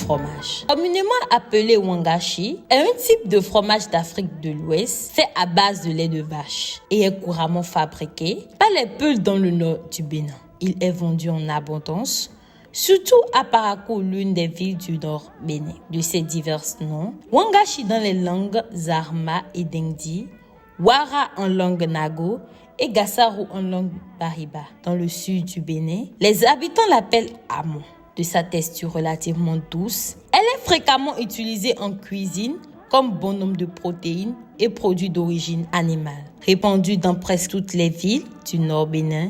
fromage. Communément appelé wangashi, est un type de fromage d'Afrique de l'Ouest fait à base de lait de vache et est couramment fabriqué par les Peuls dans le nord du Bénin. Il est vendu en abondance, surtout à Parakou, l'une des villes du nord Bénin. De ces divers noms, wangashi dans les langues Zarma et Dengdi, Wara en langue Nago et Gassaru en langue Bariba. Dans le sud du Bénin, les habitants l'appellent amon. De sa texture relativement douce, elle est fréquemment utilisée en cuisine comme bon nombre de protéines et produits d'origine animale. Répandue dans presque toutes les villes du nord Bénin,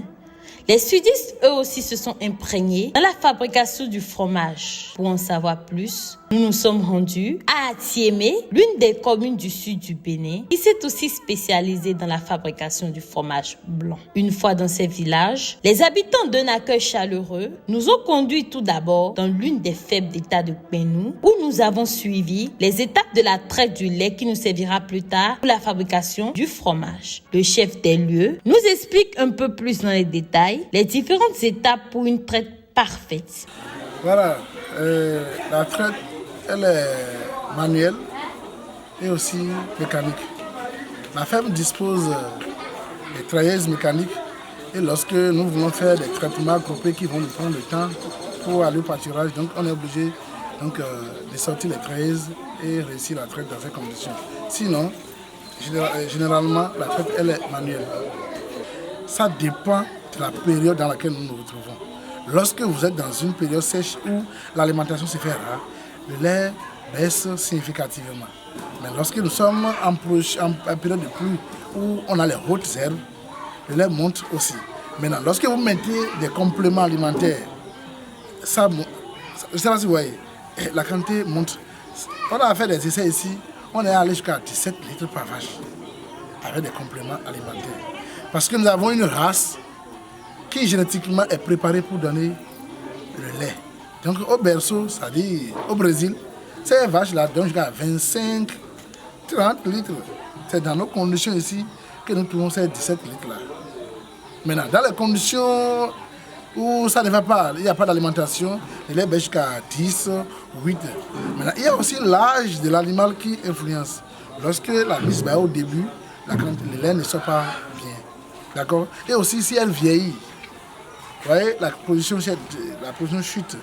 les sudistes, eux aussi, se sont imprégnés dans la fabrication du fromage. Pour en savoir plus, nous nous sommes rendus à Atiémé, l'une des communes du sud du Bénin, qui s'est aussi spécialisée dans la fabrication du fromage blanc. Une fois dans ces villages, les habitants d'un accueil chaleureux nous ont conduits tout d'abord dans l'une des faibles d'État de Kpenou, où nous avons suivi les étapes de la traite du lait qui nous servira plus tard pour la fabrication du fromage. Le chef des lieux nous explique un peu plus dans les détails les différentes étapes pour une traite parfaite. Voilà, la traite, elle est manuelle et aussi mécanique. La ferme dispose des treilleuses mécaniques et lorsque nous voulons faire des traitements groupés qui vont nous prendre le temps pour aller au pâturage, donc on est obligé de sortir les treilleuses et réussir la traite dans ces conditions. Sinon, généralement, la traite, elle est manuelle. Ça dépend de la période dans laquelle nous nous retrouvons. Lorsque vous êtes dans une période sèche où l'alimentation se fait rare, le lait baisse significativement. Mais lorsque nous sommes en période de pluie où on a les hautes herbes, le lait monte aussi. Maintenant, lorsque vous mettez des compléments alimentaires, ça monte. Je ne sais pas si vous voyez, la quantité monte. On a fait des essais ici, on est allé jusqu'à 17 litres par vache avec des compléments alimentaires. Parce que nous avons une race qui génétiquement est préparée pour donner le lait. Donc au berceau, c'est-à-dire au Brésil, ces vaches-là donnent jusqu'à 25, 30 litres. C'est dans nos conditions ici que nous trouvons ces 17 litres-là. Maintenant, dans les conditions où ça ne va pas, il n'y a pas d'alimentation, le lait baisse jusqu'à 10, 8. Maintenant, il y a aussi l'âge de l'animal qui influence. Lorsque la mise au début, le lait ne sort pas bien. D'accord? Et aussi si elle vieillit, vous voyez, la production chute,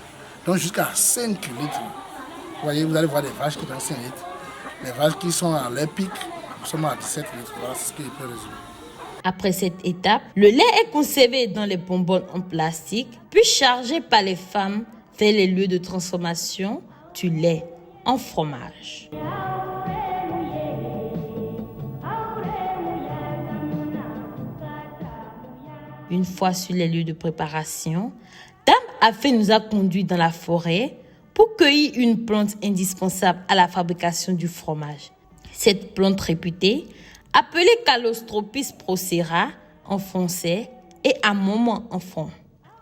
donc jusqu'à 5 litres. Vous voyez, vous allez voir des vaches qui donnent 5 litres. Les vaches qui sont à leur pic, nous sommes à 17 litres. Voilà ce que je peux résumer. Après cette étape, le lait est conservé dans les bonbonnes en plastique, puis chargé par les femmes vers les lieux de transformation du lait en fromage. Une fois sur les lieux de préparation, Dame Afé nous a conduits dans la forêt pour cueillir une plante indispensable à la fabrication du fromage. Cette plante réputée, appelée Calostropis procera en français et amomement en fond.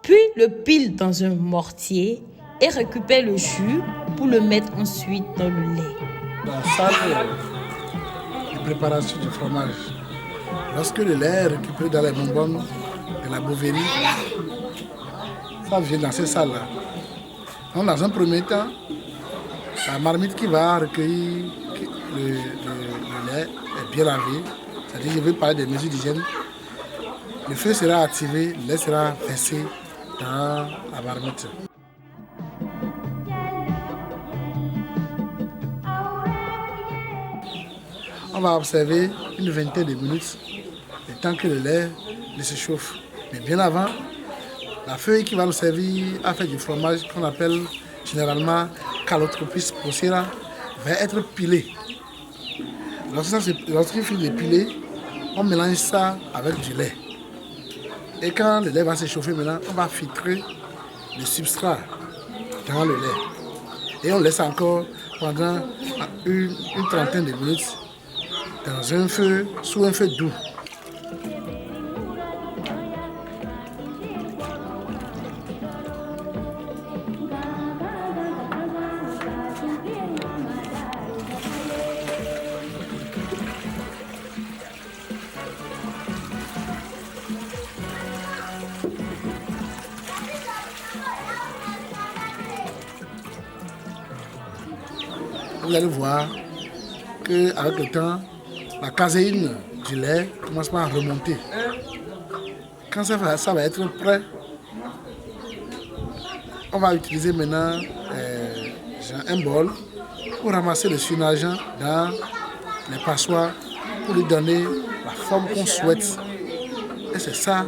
Puis le pile dans un mortier et récupère le jus pour le mettre ensuite dans le lait. La salle de préparation du fromage. Lorsque le lait est récupéré dans les bonbonnes de la bovérie, ça vient dans ces salles-là. Donc, dans un premier temps, la marmite qui va recueillir le lait est bien lavé. C'est-à-dire, je vais parler des mesures d'hygiène. Le feu sera activé, le lait sera versé dans la marmite. On va observer une vingtaine de minutes, le temps que le lait se chauffe. Mais bien avant, la feuille qui va nous servir à faire du fromage, qu'on appelle généralement Calotropis procera, va être pilée. Lorsqu'il finit de piler, on mélange ça avec du lait. Et quand le lait va se chauffer maintenant, on va filtrer le substrat dans le lait. Et on laisse encore pendant une trentaine de minutes dans un feu, sous un feu doux. vous allez voir qu'avec le temps, la caséine du lait commence à remonter. Quand ça va être prêt, on va utiliser maintenant un bol pour ramasser le surnageant dans les passoires pour lui donner la forme qu'on souhaite. Et c'est ça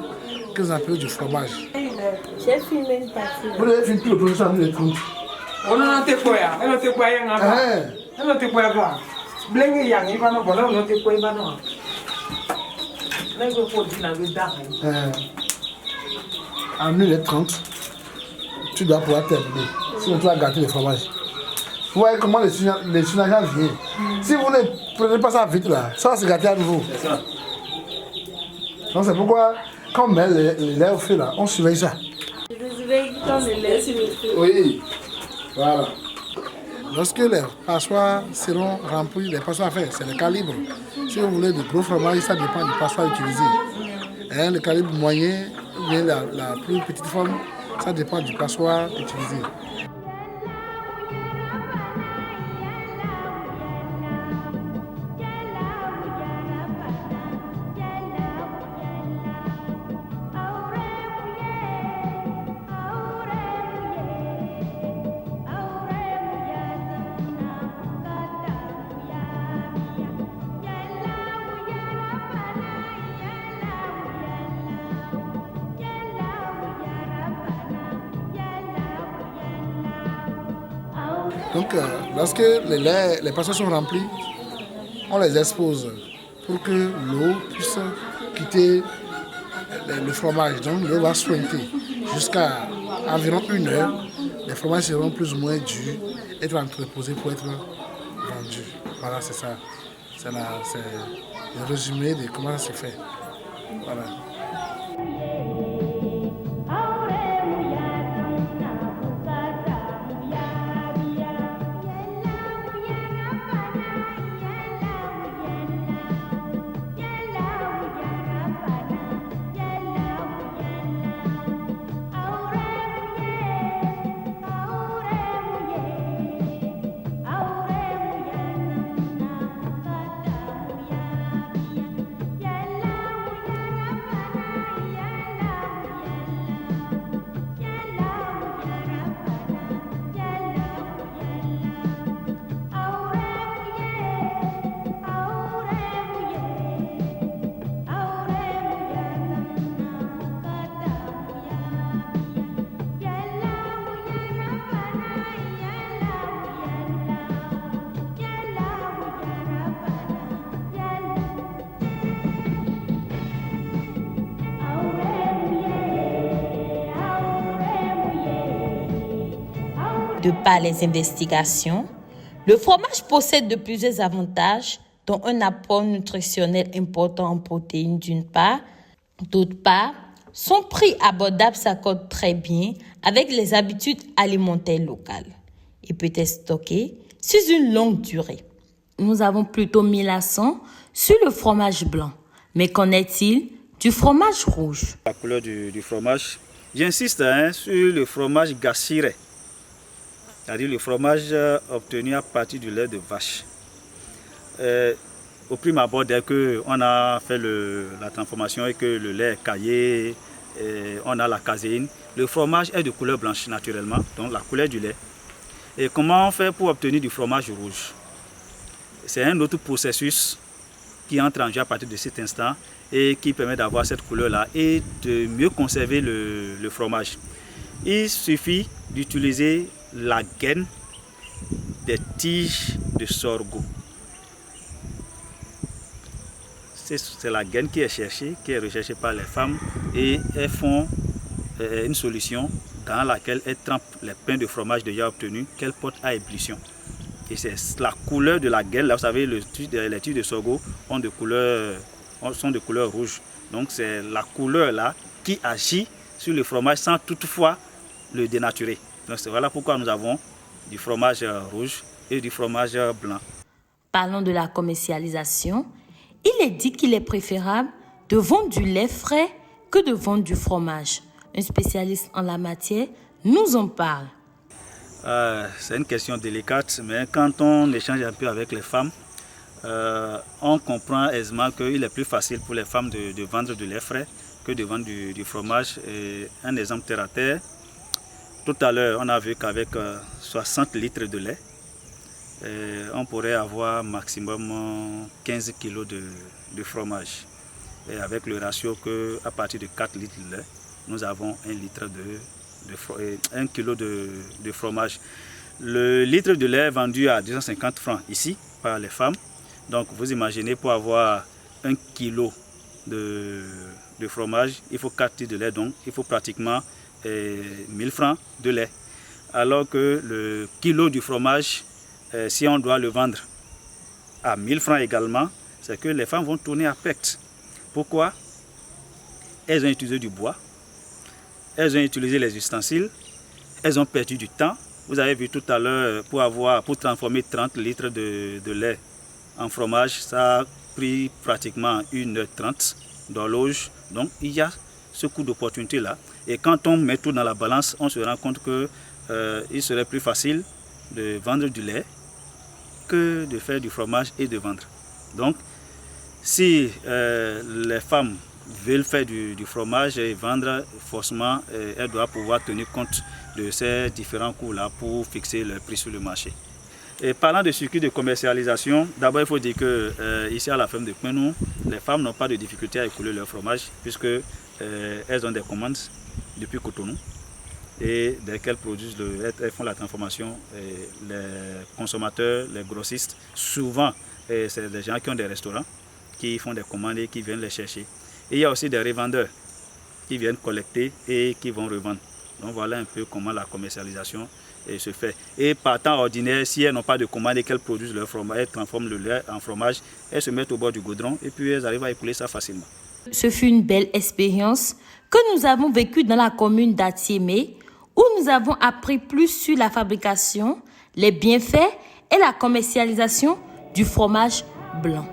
que vous appelez du fromage. J'ai filmé une partie. Vous avez filmé tout le processus en 1h30. On a été quoi? On a été quoi? On a été quoi? Blingue yang, il va nous voler, on a été quoi? Il va nous. En 1h30, tu dois pouvoir terminer. Sinon, tu vas gâter le fromage. Vous voyez comment les surnageants viennent. Si vous ne prenez pas ça vite, là, ça va se gâter à nouveau. C'est ça. Donc, c'est pourquoi, quand on met le lait au feu, là, on surveille ça. Je surveille quand le lait sur le feu. Oui, voilà. Lorsque les passoires seront remplis, les passoires faits, c'est le calibre. Si vous voulez de gros fromage, ça dépend du passoire utilisé. Et le calibre moyen, ou bien la plus petite forme, ça dépend du passoire utilisé. Donc, lorsque les passoires sont remplis, on les expose pour que l'eau puisse quitter le fromage. Donc, l'eau va suinter jusqu'à environ 1 heure. Les fromages seront plus ou moins durs, être entreposés pour être vendus. Voilà, c'est ça. C'est le résumé de comment ça se fait. Voilà. De par les investigations, le fromage possède de plusieurs avantages, dont un apport nutritionnel important en protéines d'une part. D'autre part, son prix abordable s'accorde très bien avec les habitudes alimentaires locales et peut être stocké sur une longue durée. Nous avons plutôt mis l'accent sur le fromage blanc. Mais qu'en est-il du fromage rouge? La couleur du fromage, j'insiste sur le fromage gassiré. C'est-à-dire le fromage obtenu à partir du lait de vache. Au prime abord, dès qu'on a fait la transformation et que le lait est caillé, on a la caséine, le fromage est de couleur blanche naturellement, donc la couleur du lait. Et comment on fait pour obtenir du fromage rouge? C'est un autre processus qui entre en jeu à partir de cet instant et qui permet d'avoir cette couleur-là et de mieux conserver le fromage. Il suffit d'utiliser la gaine des tiges de sorgho. C'est la gaine qui est cherchée, qui est recherchée par les femmes et elles font une solution dans laquelle elles trempent les pains de fromage déjà obtenus qu'elles portent à ébullition. Et c'est la couleur de la gaine, là vous savez, les tiges de sorgho sont de couleur rouge. Donc c'est la couleur là qui agit sur le fromage sans toutefois le dénaturer. Donc voilà pourquoi nous avons du fromage rouge et du fromage blanc. Parlons de la commercialisation. Il est dit qu'il est préférable de vendre du lait frais que de vendre du fromage. Un spécialiste en la matière nous en parle. C'est une question délicate, mais quand on échange un peu avec les femmes, on comprend aisément qu'il est plus facile pour les femmes de vendre du lait frais que de vendre du fromage. Et un exemple terre à terre, tout à l'heure, on a vu qu'avec 60 litres de lait, on pourrait avoir maximum 15 kg de fromage. Et avec le ratio qu'à partir de 4 litres de lait, nous avons 1 kg de fromage. Le litre de lait est vendu à 250 francs ici par les femmes. Donc vous imaginez, pour avoir 1 kg de fromage, il faut 4 litres de lait, donc il faut pratiquement 1000 francs de lait. Alors que le kilo du fromage, si on doit le vendre à 1000 francs également, c'est que les femmes vont tourner à perte. Pourquoi? Elles ont utilisé du bois, elles ont utilisé les ustensiles, elles ont perdu du temps. Vous avez vu tout à l'heure, pour transformer 30 litres de lait en fromage, ça a pris pratiquement 1h30 d'horloge. Donc il y a ce coût d'opportunité là. Et quand on met tout dans la balance, on se rend compte qu'il serait plus facile de vendre du lait que de faire du fromage et de vendre. Donc si les femmes veulent faire du fromage et vendre, forcément elles doivent pouvoir tenir compte de ces différents coûts-là pour fixer le prix sur le marché. Et parlant de circuit de commercialisation, d'abord il faut dire que ici à la ferme de Kouenou, les femmes n'ont pas de difficulté à écouler leur fromage puisque elles ont des commandes depuis Cotonou. Et dès qu'elles produisent, elles font la transformation, les consommateurs, les grossistes, souvent c'est des gens qui ont des restaurants, qui font des commandes et qui viennent les chercher. Et il y a aussi des revendeurs qui viennent collecter et qui vont revendre. Donc voilà un peu comment la commercialisation se fait. Et par temps ordinaire, si elles n'ont pas de commande et qu'elles produisent leur fromage, elles transforment le lait en fromage, elles se mettent au bord du goudron et puis elles arrivent à écouler ça facilement. Ce fut une belle expérience que nous avons vécue dans la commune d'Atiémé, où nous avons appris plus sur la fabrication, les bienfaits et la commercialisation du fromage blanc.